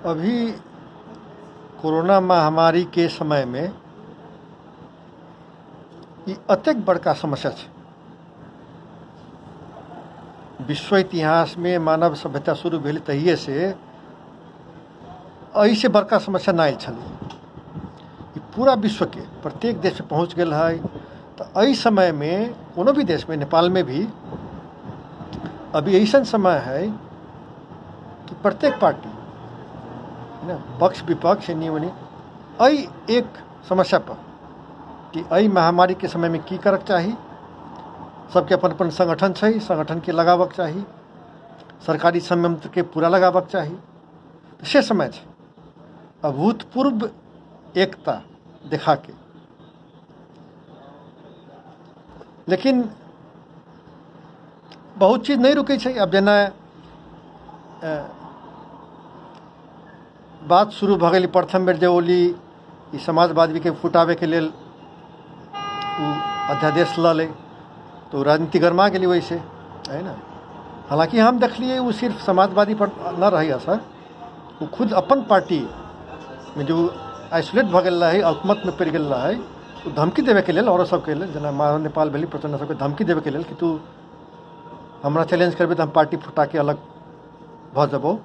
अभी कोरोना महामारी के समय में ई अतेक बड़का समस्या है। विश्व इतिहास में मानव सभ्यता शुरू भेल तहिए से ऐसे बड़का समस्या ना आयल छल। पूरा विश्व के प्रत्येक देश में पहुँच गया है। तो एहि समय में कोनो भी देश में, नेपाल में भी अभी ऐसा समय है कि प्रत्येक पार्टी ना पक्ष विपक्ष निमनी एहि एक समस्या पर कि एहि महामारी के समय में की करक चाही। सबके अपन अपन संगठन है, संगठन के लगावक चाही, सरकारी संयंत्र के पूरा लगावक चाही। तो से समय है अभूतपूर्व एकता देखा के, लेकिन बहुत चीज नहीं रुके छै। अब जेना बात शुरू भ गई प्रथम बेर जे ओली ई समाजवादी के फुटावे के लेल अध्यादेश लले तो राजनीति गरमा गेली वैसे है ना। हालांकि हम देखलिए वो सिर्फ समाजवादी पर न रही असर, वो खुद अपन पार्टी में जो आइसोलेट भ गल है, अल्पमत में पड़ गल है, तो धमकी देवे के लेल और सबके लेल जना महाराज नेपाल भेली प्रचंड सबके धमकी देवे के लेल कि तू हमरा चैलेंज करबे तो हम पार्टी फुटा के अलग भ जबो।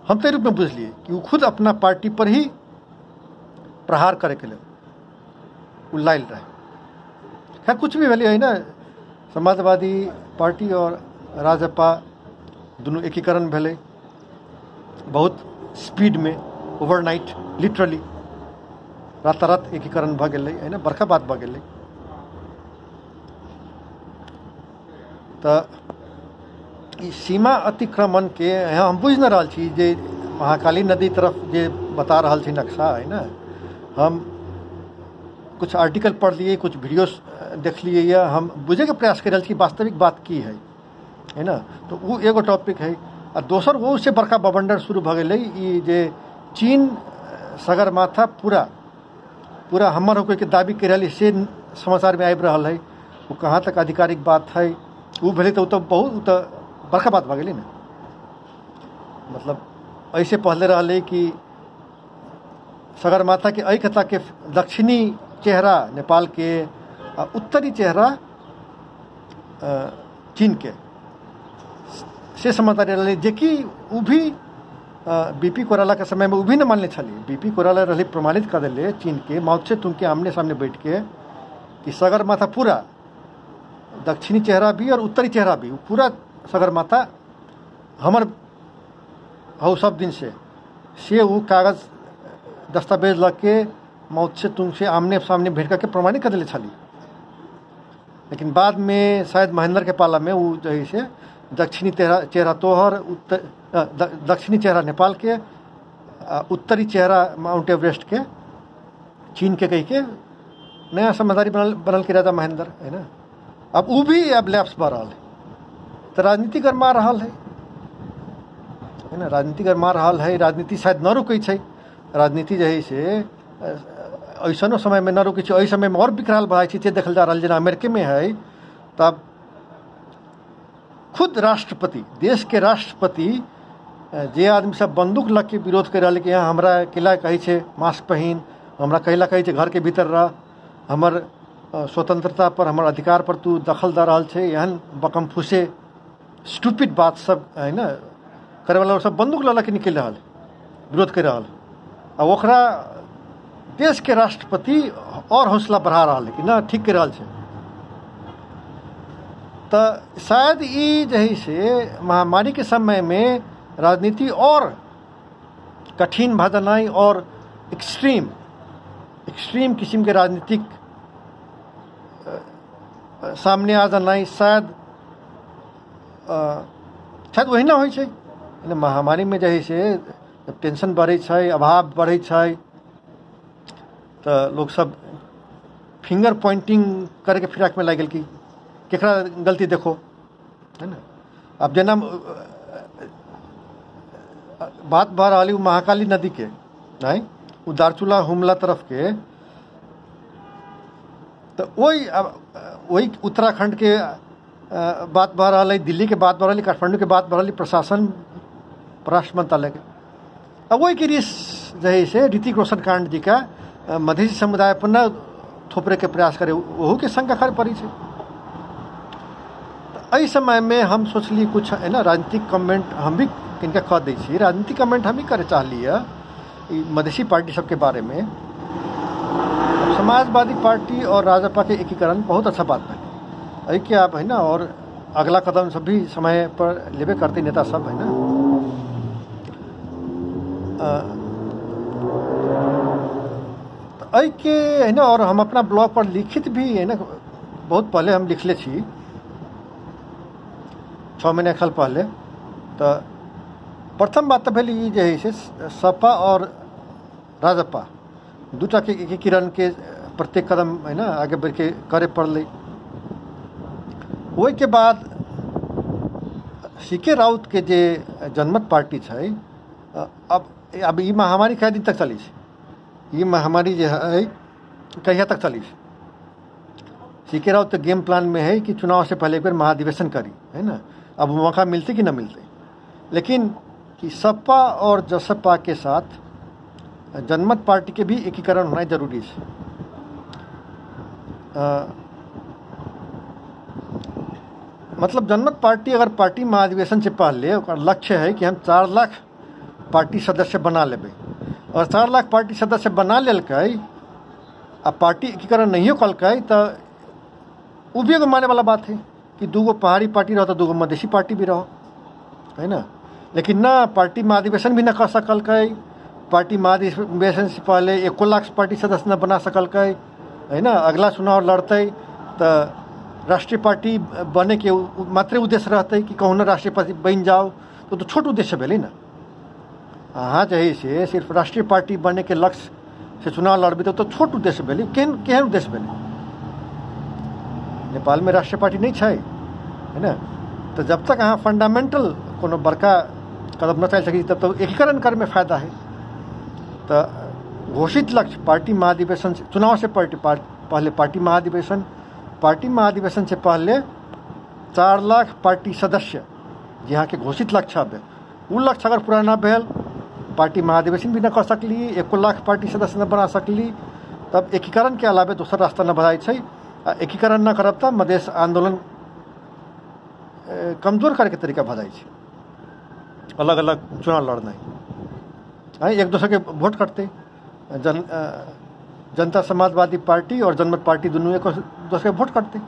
हम तो रूप में बुझलिए कि वो खुद अपना पार्टी पर ही प्रहार करे के लिए वो लाइल रहे। खैर कुछ भी भेली है ना, समाजवादी पार्टी और राजपा दोनों एकीकरण भेले बहुत स्पीड में, ओवरनाइट, लिटरली रातारात एकीकरण भ गेलै है ना, बड़का बात भ गेलै। तो ई सीमा अतिक्रमण के यहाँ हम बुझ न रहा छी जे महाकाली नदी तरफ जे बता रहा छी नक्शा है ना। हम कुछ आर्टिकल पढ़ लिए, कुछ वीडियो देख लिए, या हम बुझे के प्रयास कर रहा छी वास्तविक बात की है ना। तो वो एगो टॉपिक है। और दोसर वो से बड़का बवंडर शुरू भ गई ई जे चीन सगरमाथा पूरा हमर होके के दाबी कर रही से समाचार में आबि रहा है। वो कहाँ तक आधिकारिक बात है वो भेले तो बहुत बड़का बात भ गई ना। मतलब ऐसे पहले रहा कि सगरमाथा के एकता के दक्षिणी चेहरा नेपाल के, उत्तरी चेहरा चीन के से समाचार रहा जे कि वो भी बीपी कोइराला के समय में वो भी न मानले छली। बीपी कोइराला रही प्रमाणित कर दिले चीन के माओ से तुम के आमने सामने बैठ के कि सगरमाथा पूरा दक्षिणी चेहरा भी और उत्तरी चेहरा भी, पूरा सगरमाथा हमर हो सब दिन से वो कागज दस्तावेज लग के माओ से तुम से आमने सामने भेंट करके प्रमाणित कर दिले छली। लेकिन बाद में शायद महेंद्र के पाला में वो जो है से दक्षिणी चेहरा तोहर, दक्षिणी चेहरा नेपाल के, उत्तरी चेहरा माउंट एवरेस्ट के, चीन के कही के नया समझदारी बनल के राजा महेंद्र है ना। अब वो भी अब लैप्स ब रहा है। तो राजनीति गरमा रहा है ना, राजनीति गरमा रहा है। राजनीति शायद न रुकै छै। राजनीति जो है से ऐसा समय में न रुकै छै, एहि समय में और विकराल बढ़ाई छै। देखल जा रहा है जना अमेरिका में है तब खुद राष्ट्रपति, देश के राष्ट्रपति जे आदमी सब बंदूक लग के विरोध कर रहा कि यहाँ हमरा किला कही छे मास्क पहन, हमरा कहला कही छे घर के भीतर रह, हमर स्वतंत्रता पर, हमर अधिकार पर तू दखल दे रहा छे, एहन बकम फुसे स्टूपिड बात सब है ना करे वाला सब बंदूक लला के निकल रहा विरोध कर रहा। अब ओकरा देश के राष्ट्रपति और हौसला बढ़ा रहा है कि ना ठीक कर रहा छे। तो शायद ये जही से महामारी के समय में राजनीति और कठिन भ जानाई और एक्सट्रीम किस्म के राजनीतिक सामने आ जानाई शायद वही ना हो। महामारी में जही से जब टेंशन बढ़े छै, अभाव बढ़े छै, तो लोग सब फिंगर पॉइंटिंग करके फिराक में लग गए कि केकरा गलती देखो है ना। अब जना बात भ रही महाकाली नदी के नहीं, वो दारचूला हुमला तरफ के, तो वही उत्तराखंड के बात भ रहा है, दिल्ली के बात भ रहा है, काठमांडू के बात भ रहा है, प्रशासन, परराष्ट्र मंत्रालय के। अब वही की रिस जही से ऋतिक रोशन कांड जी का मधेसी समुदाय पर न थोपरे के प्रयास करे वहू के शंका खड़े पड़ी है। तो समय में हम सोचली कुछ है ना राजनीतिक कमेंट हम भी इनका कह दी छी, राजनीतिक कमेंट हम ही करे चाहलिए मधेसी पार्टी सबके बारे में। अब समाजवादी पार्टी और राजपा के एकीकरण बहुत अच्छा बात है, अरे क्या आप है ना, और अगला कदम सब भी समय पर लेबे करते नेता सब है ना। तो के है ना, और हम अपना ब्लॉग पर लिखित भी है ना, बहुत पहले हम लिखले छी 6 महीना खाल पहले। तो प्रथम बात तो भेल ई जे है से सपा और राजपा दूटा के एकीकरण के प्रत्येक कदम है ना आगे बढ़ के करे पड़ल। वही के बाद सीके राउत के जे जनमत पार्टी है, अब ये महामारी कई दिन तक चली, ये महामारी जो है कहिया तक चली। सीके राउत तो गेम प्लान में है कि चुनाव से पहले एक बार महाधिवेशन करी है ना, अब मौका मिलते कि ना मिलते। लेकिन कि सपा और जसपा के साथ जनमत पार्टी के भी एकीकरण होना जरूरी है। मतलब जनमत पार्टी अगर पार्टी महाधिवेशन से पहले लक्ष्य है कि हम 4 लाख पार्टी सदस्य बना लेबे, और 4 लाख पार्टी सदस्य बना लेलक आ पार्टी एकीकरण नहीं कलक तो वो भी एगो माने वाला बात है कि 2 पहाड़ी पार्टी रहो तो 2 मधेसी पार्टी भी रहो है ना। लेकिन ना पार्टी महाधिवेशन भी न कर सकलक, पार्टी महाधिवेशन से पहले 1 लाख पार्टी सदस्य न बना सकलक है ना। अगला चुनाव लड़ते तो राष्ट्रीय पार्टी बने के मात्र उद्देश्य रहते कि कहूँ ना राष्ट्रीय पार्टी बन जाओ, तो छोट उद्देश्य भेले ना। हाँ जही से सिर्फ राष्ट्रीय पार्टी बनने के लक्ष्य से चुनाव लड़बे तो छोट उद्देश्य भेले। केहन उद्देश्य भेले? नेपाल में राष्ट्रीय पार्टी नहीं है ना। तो जब तक अहाँ फंडामेंटल कोनो बड़का कदम न चल सकी तब तक एकीकरण करे में फायदा है। तो घोषित लक्ष्य पार्टी महाधिवेशन चुनाव से पहले पार्टी महाधिवेशन से पहले 4 लाख पार्टी सदस्य जहाँ के घोषित लक्ष्य है, वो लक्ष्य अगर पूरा न भेल, पार्टी महाधिवेशन भी न कर सकली, 1 लाख पार्टी सदस्य न बना सकली, तब एकीकरण के अलावे दूसरा रास्ता न बढ़ाई है। एकीकरण न करब तब मधेश आंदोलन कमजोर करके तरीका भजाई है, अलग अलग चुनाव लड़ना है, एक दूसरे के वोट करते। जनता समाजवादी पार्टी और जनमत पार्टी दोनों एक दूसरे के वोट करते,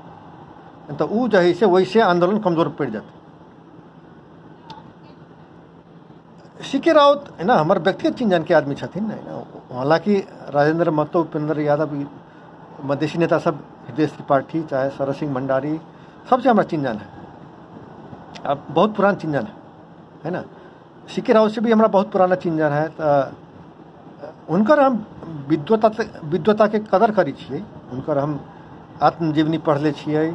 तो वो जही से वैसे आंदोलन कमजोर पड़ जाते। सीके राउत है ना हमारे व्यक्तिगत चिन्हन के आदमी छथिन ना, हालांकि राजेंद्र महतो, उपेंद्र यादव मधेसी नेता सब, हृदय त्रिपाठी चाहे सरस सिंह भंडारी सबसे हमारा चिन्हन है, अब बहुत पुराना चिन्हन है ना। सीके राउत से भी हमारा बहुत पुराना चिन्हन है। तो उनकर हम विद्वता के कदर करी छिए, उनकर हम आत्मजीवनी पढ़ले छिए,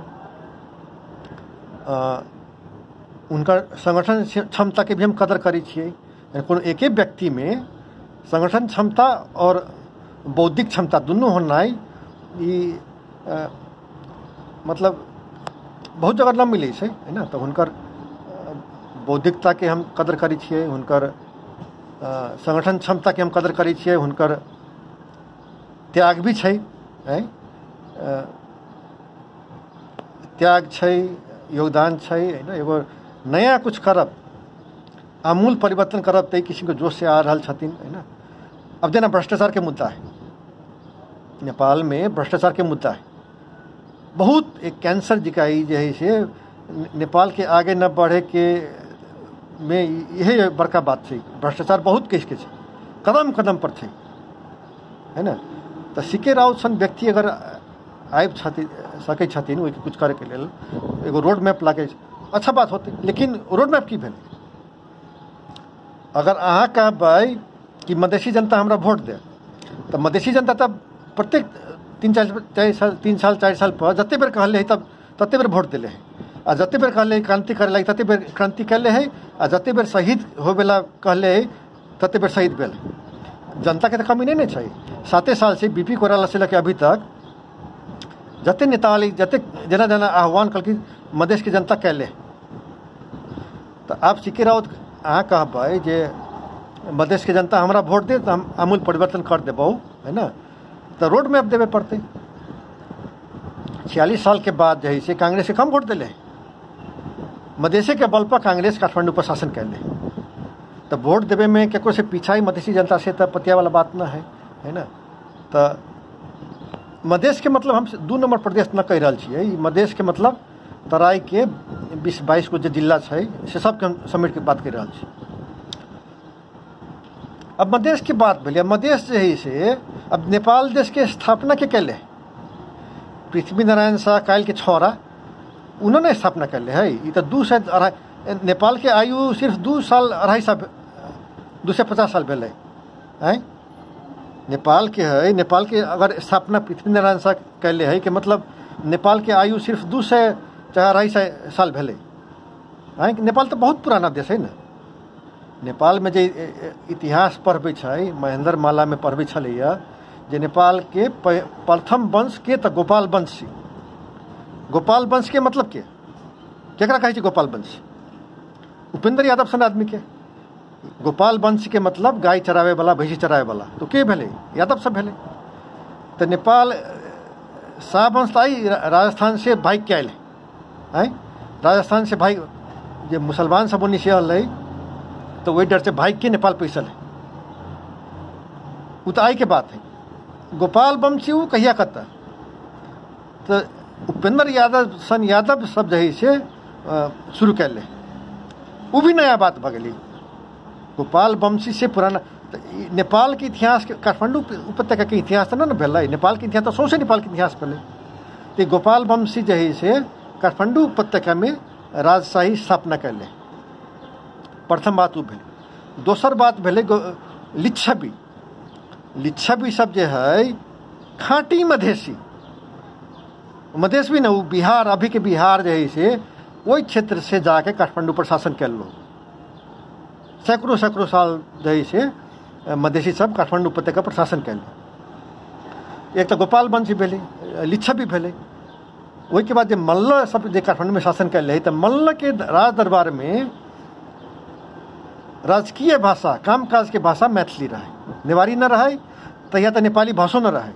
उनकर संगठन क्षमता के भी हम कदर करी छिए। कोनो एक व्यक्ति में संगठन क्षमता और बौद्धिक क्षमता दोनों होना ये मतलब बहुत जगह न मिले है ना। तो उनकर बौद्धिकता के हम कदर करी छिए, उनकर संगठन क्षमता के हम कदर करी छिए, उनकर त्याग भी है, त्याग है, योगदान है ना। एगो नया कुछ करब, आमूल परिवर्तन करब तई किसी को जोश से आ रहा छथिन है ना। अब देना भ्रष्टाचार के मुद्दा है, नेपाल में भ्रष्टाचार के मुद्दा है, बहुत एक कैंसर जिकाई जो है से नेपाल के आगे न बढ़े के में यही बड़का बात है। भ्रष्टाचार बहुत किसके कदम कदम पर है ना। तो सीके राउत सन व्यक्ति अगर आबि सकै छथिन ओहि कुछ करे के लेल एगो रोड मैप लागे अच्छा बात होते। लेकिन रोड मैप की भेल? अगर अहाँ कहबै कि मधेसी जनता हमरा वोट दे, तो मधेसी जनता तब प्रत्येक 3 साल 4 साल पर जते बेर कहले है तब तते बेर वोट दिले है, आ जते बेर कहले क्रांति करे लगे तते बेर क्रांति कैले है, आ जते बेर शहीद होवेला कहले है तते बेर शहीद भेल। जनता के तो कमी नहीं है। 7 साल से बीपी कोइराला से लेके अभी तक जते नेता वाली जते जना जना आह्वान कल मधेश की जनता कैले। तो आप सीके राउत अहाँ कहबै जे मधेश के जनता हमरा वोट दे तो हम आमूल परिवर्तन कर देबो, है ना, तो रोड मैप देवे पड़ते। 46 साल के बाद जो है से कांग्रेस के कम वोट दिले, मधेसी के बल पर कांग्रेस काठमांडू पर शासन कैले, तो वोट देवे में केको से पीछा ही मधेसी जनता से तो पतिया वाला बात ना है ना। तो मधेश के मतलब हम 2 नंबर प्रदेश न कह रहा छे, मधेश के मतलब तराई के 20-22 गो जो जिला है से सबके हम समेट के बात कर रहा छे। अब मधेश की बात भेल, मधेश जो है से अब नेपाल देश के स्थापना के कैले, पृथ्वी नारायण शाह काल के छौरा उन्होंने स्थापना कैले है। ये तो 2 से 2.5 नेपाल के आयु सिर्फ 2 साल 2.5 साल 250 साल भेल है नेपाल के है। नेपाल के अगर स्थापना पृथ्वी नारायण शाह कैले है कि मतलब नेपाल के आयु सिर्फ 2 से 2.5 साल भेल है। नेपाल तो बहुत पुराना देश है ना। नेपाल में जो इतिहास पढ़बे छै, महेंद्र माला में पढ़बे छलैया जे नेपाल के प्रथम वंश के तो गोपाल वंश। गोपाल वंश के मतलब के केकरा कहै छै गोपाल वंश? उपेंद्र यादव सन आदमी के गोपाल वंश के मतलब गाय चरावे वाला, भैंसी चरावे वाला, तो के भेले? यादव सब भेले। तो नेपाल शाह वंश आई राजस्थान से भाग के आयल है। राजस्थान से भाई जे मुसलमान सब ओनी से अल तो वही डर से भाग के नेपाल पैसल है। वो तो आई के बात है। गोपाल वंशी वो कहिया करता, तो उपेंद्र यादव सन यादव सब जो है से शुरू कैले, वो भी नया बात भ गई। गोपाल वंशी से पुराना तो नेपाल के इतिहास के काठमांडू उपत्यका के इतिहास तो ना भेल, नेपाल के इतिहास तो सौंसे नेपाल के इतिहास भेल। तो गोपाल वंशी जो है से काठमांडू उपत्यका में राजशाही स्थापना कैले, प्रथम बात वो भेल। दोसर बात भेले लिच्छवी। लिच्छवी सब जो है खाँटी मधेसी, मधेश भी ना, वो बिहार, अभी के बिहार जो है से वही क्षेत्र से जाके काठमांडू पर शासन कैल लो। सैकड़ों साल जो है से मधेसी सब काठमांडू उपत्यका पर शासन कैल। एक तो गोपाल वंशी भेले, लिच्छवी भेले। वही के बाद जो मल्ल सब जो काठमांडू में शासन कैल है, तो मल्ल के राज दरबार में राजकीय भाषा, कामकाज के भाषा मैथिली रहे, नेवारी न रहे, तो या तो नेपाली भाषो न रहे।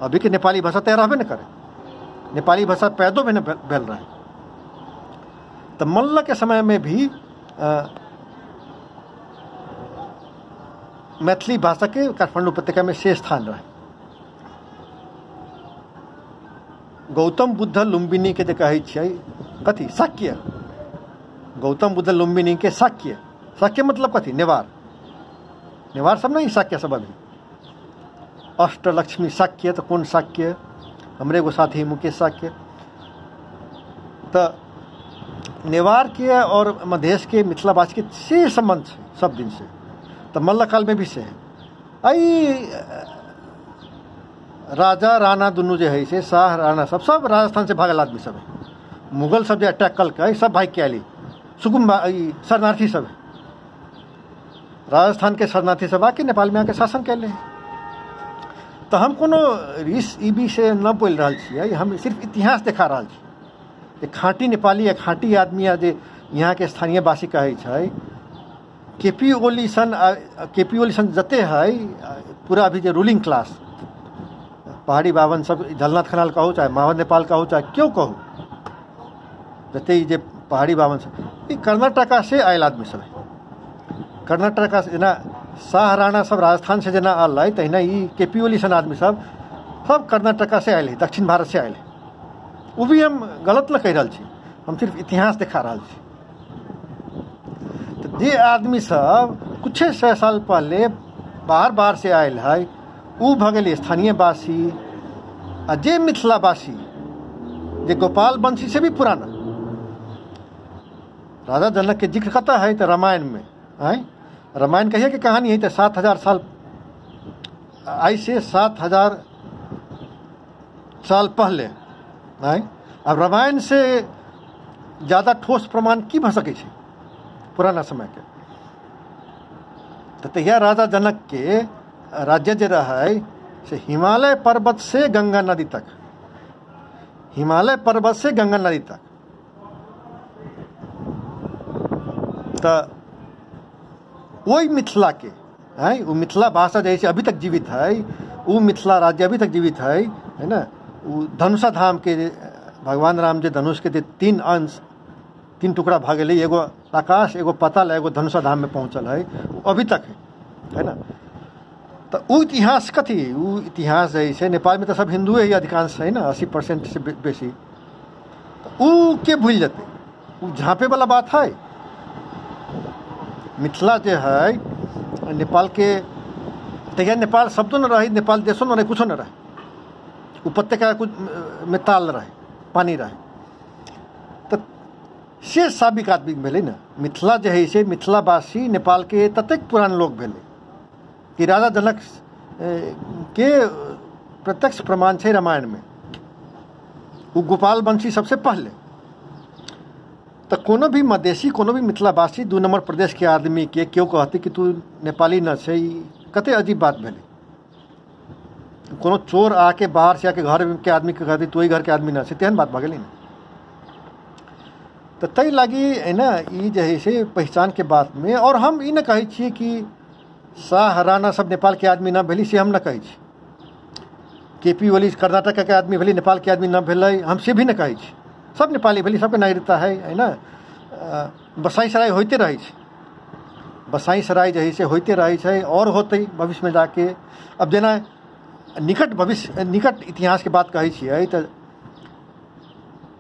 अभी के नेपाली भाषा तय रहबे न करे, नेपाली भाषा पैदो भी न भेल रहे। तो मल्ल के समय में भी मैथिली भाषा के काठमांडू उपत्यका में से स्थान रहे। गौतम बुद्ध लुम्बिनी के जो कहे छै कथी शाक्य, गौतम बुद्ध लुम्बिनी के शाक्य, शाक्य मतलब कथी? नेवार। नेवार सब नहीं शाक्य सब। अभी अष्टलक्ष्मी शाक्य, तो कौन शाक्य? हमरे एगो साथी मुकेश शाक्य। तो नेवार के और मधेश के मिथिलावासी के से संबंध है सब दिन से, तो मल्ल काल में भी से है। आई राजा राणा दुनू जो है से शाह राणा सब राजस्थान से भागल आदमी सब है। मुगल सब जो अटैक कल के सब भाग के आली, सुकुम शरणार्थी सब है। राजस्थान के शरणार्थी सब आके नेपाल में आके शासन कैले। तो हम कोनो रिस ईबी से न बोल रहा छियै, हम सिर्फ इतिहास देखा रहा छी। खाँटी नेपाली या खाँटी आदमी या जे यहाँ के स्थानीय वासी कहे छै, केपी ओली सन जते है पूरा अभी जो रूलिंग क्लास, पहाड़ी बावन सब, झलनाथ खनाल कहूँ चाहे माहौल नेपाल कहूँ चाहे क्यों कहूँ, जते जे पहाड़ी बावन सब ये कर्नाटका से आयल आदमी सब है। कर्नाटका से जना शाह राणा सब राजस्थान से जना आल है, तहिना ये केपी ओली सन आदमी सब कर्नाटका से आयल है, दक्षिण भारत से आयल है। वो भी हम गलत न कह रहा छी, हम सिर्फ इतिहास दिखा रहा छी। तो जे आदमी सब कुछ 100 साल पहले बाहर से आयल है, वो भगल स्थानीय वासी। आ जे मिथिलावासी जे गोपाल वंशी से भी पुराना, राजा जनक के जिक्र कता है तो रामायण में है। रामायण कहिए कि कहानी है तो 7000 साल आई से 7000 साल पहले है। अब रामायण से ज़्यादा ठोस प्रमाण की भ सकै छै पुराना समय के। तो तहिया राजा जनक के राज्य जे रहे से हिमालय पर्वत से गंगा नदी तक, हिमालय पर्वत से गंगा नदी तक। तो वही मिथिला के है, वो मिथिला भाषा जैसे अभी तक जीवित है, वो मिथिला राज्य अभी तक जीवित है ना। वो धनुषा धाम के भगवान राम जे धनुष के 3 अंश 3 टुकड़ा भाग गए, एगो आकाश, एगो पाताल, एगो धनुषा धाम में पहुँचल है, वो अभी तक है ना। तो वो इतिहास कथी, वो इतिहास जैसे नेपाल में तो सब हिंदू ही अधिकांश है ना, 80% से बेसी। तो वो के भूल जाते, वो झाँपे वाला बात है। मिथिला जो है नेपाल के तैयार, नेपाल शब्दों न रहे, नेपाल देशों न रहे, कुछ न रहे, उपत्यका कुछ में ताल रहे, पानी रहे। तो से साबिक आदमी भेले ना, मिथिला जो है से मिथिलावासी नेपाल के ततेक पुरान लोग भेले कि राजा जनक के प्रत्यक्ष प्रमाण है रामायण में। वो गोपाल वंशी सबसे पहले। तो कोनो भी मधेसी, कोनो भी मिथिलावासी 2 नंबर प्रदेश के आदमी के क्यों कहते कि तू नेपाली न छै, कते अजीब बात भेले। कोनो चोर आके बाहर से आके घर के आदमी के कहते तू ही घर के आदमी न छै, तेहन बात भऽ गेलै ना। तो तै लागी है ना, ई जे है से पहचान के बात में। और हम ई न कहै छियै कि शाह राणा सब नेपाल के आदमी न भेली, से हम न कहै छी। केपी ओली कर्नाटक के आदमी भेली, नेपाल के आदमी न भेलै, हम से भी न कहै छी। सब नेपाली भेली, सबके नागरिकता है ना। बसाई सराय होते रहे छै, बसाई सराय जे से होते रहे छै और होते भविष्य में जाके। अब जेना निकट भविष्य, निकट इतिहास के बात कहै छियै तो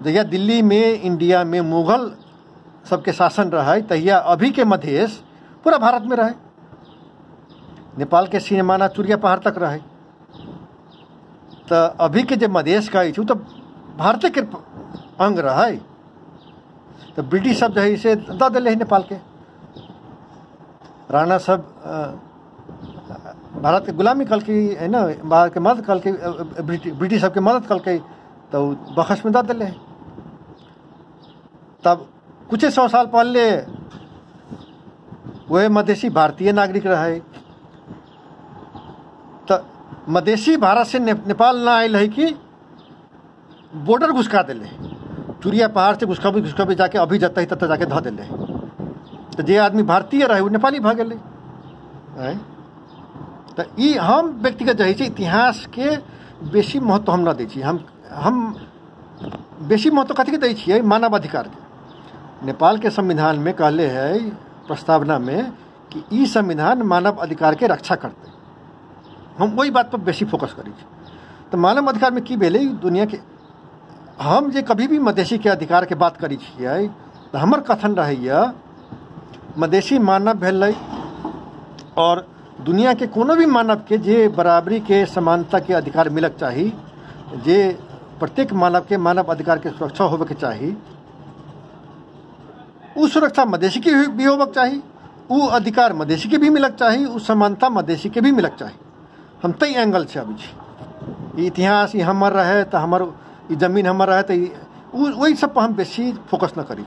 जहिया दिल्ली में, इंडिया में मुगल सबके शासन रहे, तहिया अभी के मधेश पूरा भारत में रहे। नेपाल के सीमाना चुरिया पहाड़ तक रहे। तो अभी के जो मधेश कहै छै तो भारत के अंग रहे। तो ब्रिटिश सब जो है से द दिले नेपाल के, राणा सब भारत के गुलामी कल की है ना, भारत के मदद कल के, ब्रिटिश सब के मदद कल के, तो बखस में द दिले। तब कुछ 100 साल पहले वह मधेसी भारतीय नागरिक रहे। तो मधेसी भारत से नेपाल ना आयल है कि बॉर्डर घुसका दिले, चुरिया पहाड़ से घुसका जाके अभी जत ही तत जाके ध दिले। तो जे आदमी भारतीय रहे वो नेपाली भ गेले। तो ई हम व्यक्तिगत जो है इतिहास के बेसी महत्व हम न दै छी। हम बेसी महत्व कथी के दै छियै, मानव अधिकार के। नेपाल के संविधान में कहले है प्रस्तावना में कि ई संविधान मानव अधिकार के रक्षा करते। हम वही बात पर बेसी फोकस करी। तो मानव अधिकार में की भेलै, दुनिया के हम जे कभी भी मधेसी के अधिकार के बात करी छियै तो हमर कथन रहैया मधेसी मानव भेलै और दुनिया के कोनो भी मानव के जे बराबरी के समानता के अधिकार मिलक चाही, जे प्रत्येक मानव के मानव अधिकार के सुरक्षा होवे के चाही, उ सुरक्षा मधेसी के भी होवक चाही, उ अधिकार मधेसी के भी मिलक चाही, उ समानता मधेसी के भी मिलक चाही। हम तई एंगल से अभी छी। इतिहास ये हमर रहे तो हमर जमीन हमर रहे तो वही सब पर हम बेसी फोकस न करी।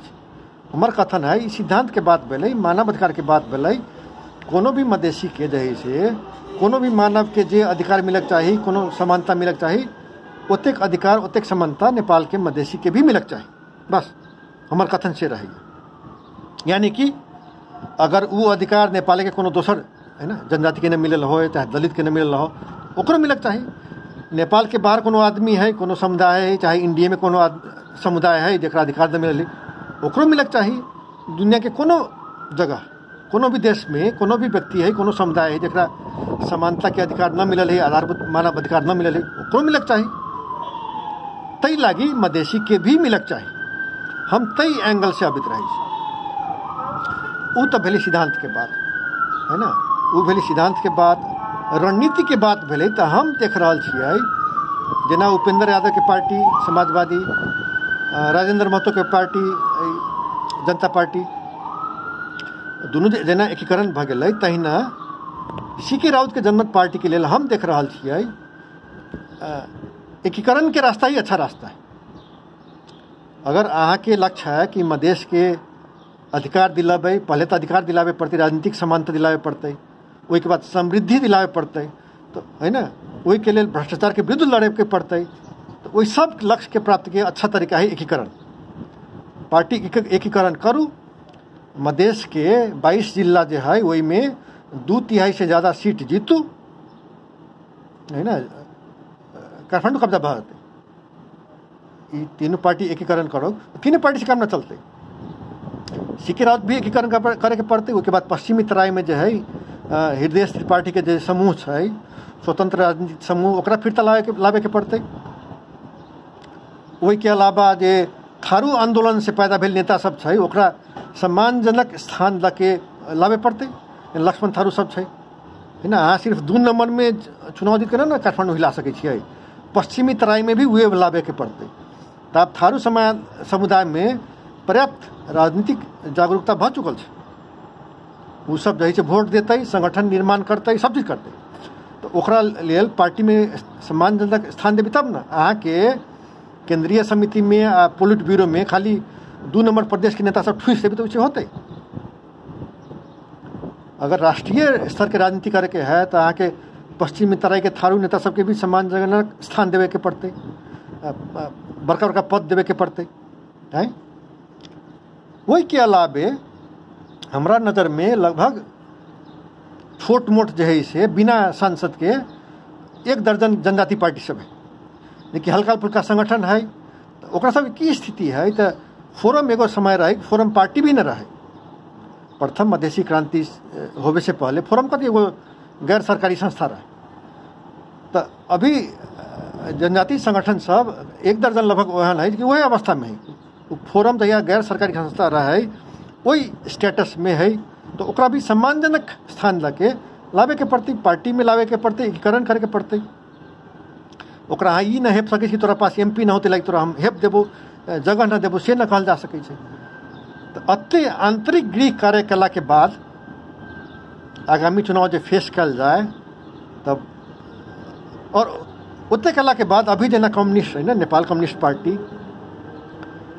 हमर कथन है ई सिद्धांत के बात भेलै, मानव अधिकार के बात भेलै। कोनो भी मधेसी के जे से कोनो भी मानव के जे अधिकार मिलक चाही, कोनो समानता मिलक चाही, ओतेक अधिकार ओतेक समानता नेपाल के मधेसी के भी मिलक चाही। बस हमर कथन से रही। यानी कि अगर वो अधिकार नेपाल के कोनो दोसर है ना जनजाति के न मिलल हो, चाहे दलित के न मिलल हो, ओकरो मिलक चाही। नेपाल के बाहर कोनो आदमी है, कोनो समुदाय है, चाहे इंडिया में कोनो समुदाय है जरा अधिकार न मिलल, ओकरो मिलक चाही। दुनिया के कोनो जगह, कोनो भी देश में कोनो भी व्यक्ति है, कोनो समुदाय है जरा समानता के अधिकार न मिलल है, आधारभूत मानव अधिकार न मिलल है, ओकरो मिलक चाही। तई लागी मधेसी के भी मिलक चाही। हम तई एंगल से अबित रही। उ तो भेली सिद्धांत के बात है ना, उ भेली सिद्धांत के बात। रणनीति के बात भेलै तो हम देख रहा छियै जेना उपेंद्र यादव के पार्टी समाजवादी, राजेंद्र महतो के पार्टी जनता पार्टी, दुनू जेना एकीकरण भऽ गेलै, तहिना सीके राउत के जनमत पार्टी के लेल हम देख रहा छियै एकीकरण के रास्ता ही अच्छा रास्ता है। अगर अहाँ के लक्ष्य है कि मधेश के अधिकार दिलाबे, पहले तो अधिकार दिलाबे पड़ते, राजनीतिक समानता दिलाबे पड़ते, वही के बाद समृद्धि दिलाबे पड़ते, तो है ना, वही के लिए भ्रष्टाचार के विरुद्ध लड़े के पड़ते। तो वही सब लक्ष्य के प्राप्ति के अच्छा तरीका है एकीकरण। पार्टी एकीकरण करूँ। मधेश के 22 जिला जो है वही में 2/3 से ज़्यादा सीट जीतू है ना, काठमांडू कब्जा भरते, ये तीनों पार्टी एकीकरण करो, तीनों पार्टी से काम न चलते। सीके राउत भी एकीकरण करे के पड़ते। उसके बाद पश्चिमी तराई में जो है हृदय त्रिपाठी के जो समूह है, स्वतंत्र राजनीतिक समूह, ओकरा फिर लावे के पड़ते। वही के अलावा जे थारू आंदोलन से पैदा भेल नेता सब है, ओकरा सम्मानजनक स्थान लके लावे पड़ते। लक्ष्मण थारू सब है ना, अहाँ सिर्फ 2 नंबर में चुनाव जीत कर ना काठमांडू हिला सके छियै, पश्चिमी तराई में भी वे लावे के पड़ते। तो अब थारू समुदाय में पर्याप्त राजनीतिक जागरूकता भ चुकल है, वो सब जही से वोट देते, संगठन निर्माण करते, सब चीज करते। तो ओकरा लेल पार्टी में सम्मानजनक स्थान देवी तब ना अहाँ के केंद्रीय समिति में आ पोलिट ब्यूरो में खाली 2 नंबर प्रदेश के नेता सब ठूस देवी तो उसे होते। अगर राष्ट्रीय स्तर के राजनीति करे के है तो अहाँ के पश्चिमी तराई के थारू नेता सबके भी सम्मानजनक स्थान देवे के पड़ते, बड़का बड़का पद देवे के पड़ते है। वही के अलावे हमरा नज़र में लगभग छोट मोट जो है से बिना सांसद के 1 दर्जन जनजाति पार्टी सब है, लेकिन हल्का फुल्का संगठन है। तो ओकरा सब की स्थिति है, तो फोरम एगो समय रहे, फोरम पार्टी भी न रहे। प्रथम मधेसी क्रांति होवे से पहले फोरम का एगो गैर सरकारी संस्था रहे। तो अभी जनजाति संगठन सब 1 दर्जन लगभग वहन है कि वही अवस्था में है। फोरम तो या गैर सरकारी संस्था रहे वही स्टेटस में है, तो ओकरा भी सम्मानजनक स्थान लके लावे के पड़ते, पार्टी में लावे के पड़ते, एकीकरण करे के पड़ते। ओकरा हाँ ई न हेप सके कि तोरा पास MP न होते लाइक तोरा हम हेप देबो, जगह न देबो, से न कहल जा सके। तो अत्ते आंतरिक गृह कार्य कला के बाद आगामी चुनाव जो फेस कल जाए तब, और उत्ते कला के बाद अभी जना कम्युनिस्ट है ना, नेपाल कम्युनिस्ट पार्टी,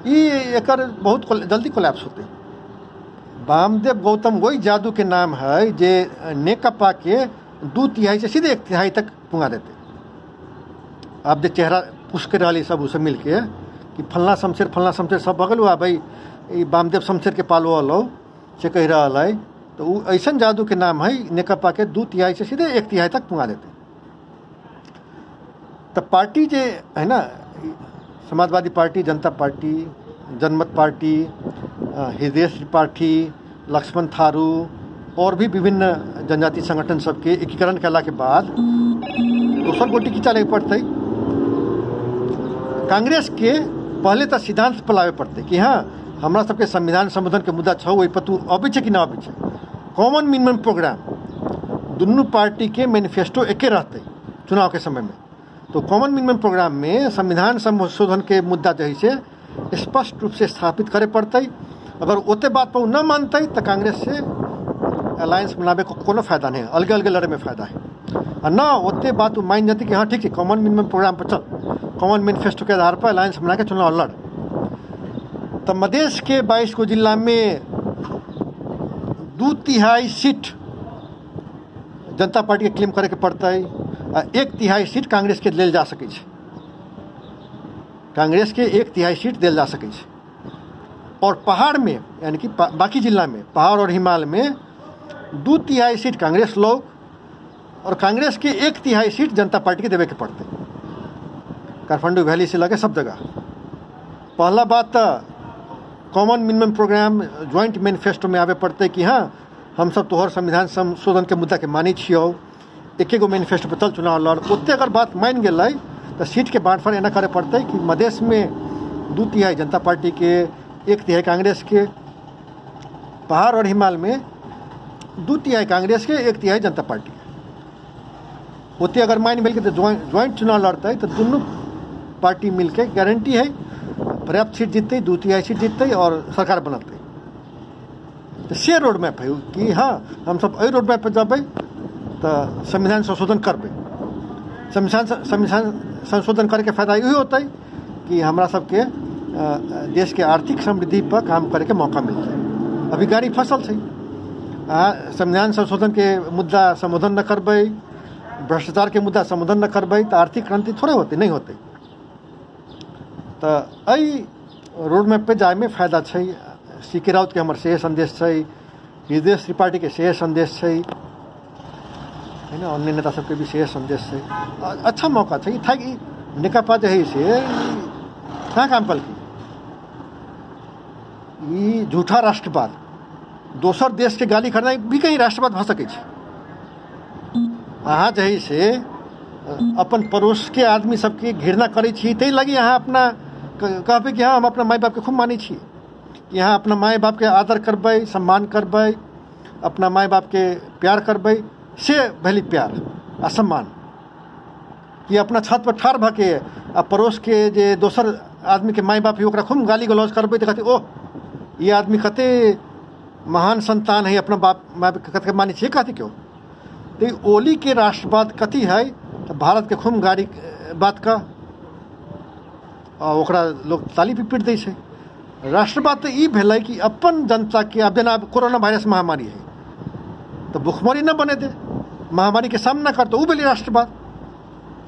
ये एकर बहुत जल्दी कोलैप्स होते। वामदेव गौतम वही जादू के नाम है जे नेकपा के 2/3 से सीधे 1/3 तक पुंगा देते। आप जो चेहरा पुछ के रही सब उसे मिल के कि फलना शमशेर सब बगल हुआ भाई वामदेव शमशेर के पालो लो से कह रहा है, तो वो ऐसा जादू के नाम है नेकपा के 2/3 से सीधे 1/3 तक पुंगा देते। तो पार्टी जे है ना, समाजवादी पार्टी, जनता पार्टी, जनमत पार्टी, हृदय त्रिपाठी, लक्ष्मण थारू और भी विभिन्न जनजाति संगठन सबके एकीकरण कला के बाद दोसर गोटी की चले पड़ते। कांग्रेस के पहले तो सिद्धांत पर लावे पड़ते कि हाँ हमरा सबके संविधान संशोधन के मुद्दा छो, वही पर तू अबै छे कि ना अबै छे। कॉमन मिनिमम प्रोग्राम दोनों पार्टी के मैनिफेस्टो एके रहते चुनाव के समय में। तो कॉमन मिनिमम प्रोग्राम में संविधान संशोधन के मुद्दा जो है स्पष्ट रूप से स्थापित करे पड़ते। अगर ओते बात पर न मानते तो कांग्रेस से अलायंस बनावे को कोनो फायदा नहीं, अलगे अलगे लड़े में फायदा है। और न ओते बात मान जाती कि हाँ ठीक है कॉमन मिनिमम प्रोग्राम पर चल, कॉमन मैनिफेस्टो के आधार पर अलायंस बना के चुनाव लड़। तो मधेश के 22 को जिला में 2/3 सीट जनता पार्टी के क्लेम करे के पड़ता है, 1/3 सीट कांग्रेस के लेल जा सके, कांग्रेस के 1/3 सीट दिल जा सके। और पहाड़ में यानी कि बाकी जिला में, पहाड़ और हिमालय में 2/3 सीट कांग्रेस लोग और कांग्रेस के 1/3 सीट जनता पार्टी के देवे के पड़ते। काठमांडू वैली से लगे सब जगह। पहला बात तो common minimum programme joint manifesto में आवे पड़ते कि हाँ हम सब तोहर संविधान संशोधन के मुद्दा के मानी छियो, एक मैनिफेस्टो पर चल चुनाव लड़। ओते अगर बात मान गए तो सीट के बाँटफाट एना करे पड़ते कि मधेश में 2/3 जनता पार्टी के, 1/3 कांग्रेस के, पहाड़ और हिमालय में 2/3 कांग्रेस के, 1/3 जनता पार्टी के। ओते अगर मान मिल के तो ज्वाइंट चुनाव लड़ते तो दोनों पार्टी मिलके गारंटी है पर्याप्त सीट जीतते, 2/3 सीट जीतते और सरकार बनते। तो से रोड मैप है कि हाँ हम सब अ रोड मैप पर जब तो संविधान संशोधन करबे। संविधान संशोधन करके फायदा यही होता है कि हमारा सबके देश के आर्थिक समृद्धि पर काम करे के मौका मिलता है। अभी गाड़ी फसल है, संविधान संशोधन के मुद्दा संबोधन न करबे, भ्रष्टाचार के मुद्दा संबोधन न करबे तो आर्थिक क्रांति थोड़े होते, नहीं होते। तो अई रोड मैप पे जाए में फायदा है। सीके राउत के हमारे से संदेश है, हृदय त्रिपाठी के से संदेश है है ना अन्य नेता सबके विशेष संदेश से अच्छा मौका था। था कि नेकपा जो है से कहाँ काम कल की झूठा राष्ट्रवाद दोसर देश के गाली करना भी कहीं राष्ट्रवाद भ सकै छै। अहाँ जो है से अपन पड़ोस के आदमी सबके घृणा करै छी, तै लगी अहाँ अपना कहबै कि हाँ हम अपना माय बाप के खूब मानै छी, कि यहाँ अपना माय बाप के आदर करबै, सम्मान करबै, अपना माय बाप के प्यार करबै, से भली प्यार आ सम्मान। कि अपना छत पर ठाढ़ भऽ के आ पड़ोस के जे दोसर आदमी के माय बाप है ओकरा खूब गाली गलौज करबै तऽ कहते ओह ये आदमी कते महान संतान है, अपना बाप माय बाप के कते मानै छै, कहते क्यों। तो ओली के राष्ट्रवाद कथी है, तो भारत के खूब गाड़ी बात का ओकरा लोग ताली भी पीट दै छै। राष्ट्रवाद तो ई भेलै कि अपन जनता के, अब जेना कोरोना वायरस महामारी है तो भुखमरी न बने दे, महामारी के सामना कर, तो वो भेलै राष्ट्रवाद।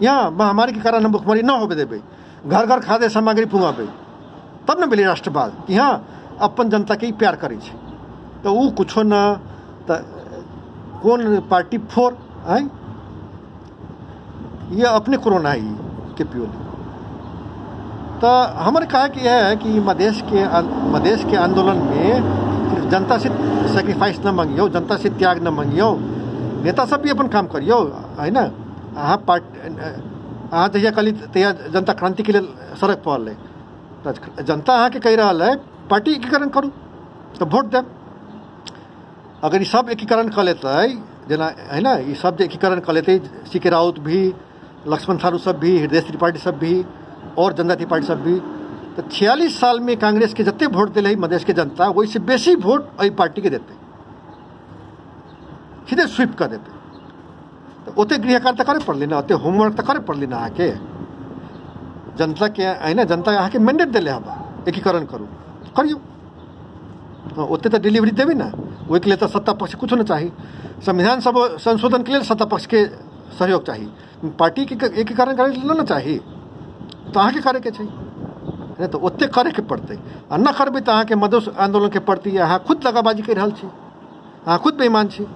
यहाँ महामारी के कारण हम भुखमरी न होबे देबै, घर घर खाद्य सामग्री पुंगाबै, तब न भेलै राष्ट्रवाद कि हाँ अपन जनता के प्यार करै छै। तो वो कुछो न, तो कौन पार्टी फोर है, ये अपने कोरोना है के प्योली। तो हमारे कहा कि यह है कि मधेश के आंदोलन में जनता से सेक्रीफाइस न मांगियो, जनता से त्याग न मांगियो, नेता सब भी अपन काम करियो, है ना। अहाँ जहिया कहली तहिया जनता क्रांति के लिए सड़क पर है, तो जनता अहाँ के कह रहा है पार्टी एकीकरण करू तो वोट देव। अगर ये सब एकीकरण कर लेते जेना है ना, ये सब एकीकरण कर लेते, सी के राउत भी, लक्ष्मण थारू सब भी, हृदय त्रिपाठी सब भी और जनजाति पार्टी सब भी, तो 46 साल में कांग्रेस के जते वोट दिले मधेश के जनता वही से बेसी वोट अई पार्टी के देते, सीधे स्वीप कर देते। तो ओते गृह कार्य करे पड़ली ना, ओते होमवर्क तो करे पड़ली ना। अहाँ के जनता के है ना, जनता अहाँ के मैंडेट दिले हवा एकीकरण करू करियो, ओते तो डिलीवरी देवी ना। वही के लिए तो सत्ता पक्ष कुछ न चाहिए, संविधान सब संशोधन के लिए सत्ता पक्ष के सहयोग चाहिए, पार्टी के एकीकरण करे न चाहिए। तो अहाँ के करे के चाहिए, नहीं तो ओते करे के पड़ते, आ न करबै तो अहाँ के मधेश आंदोलन के प्रति अहाँ खुद दगाबाजी कर रहल छी, अहाँ खुद बेईमान छी।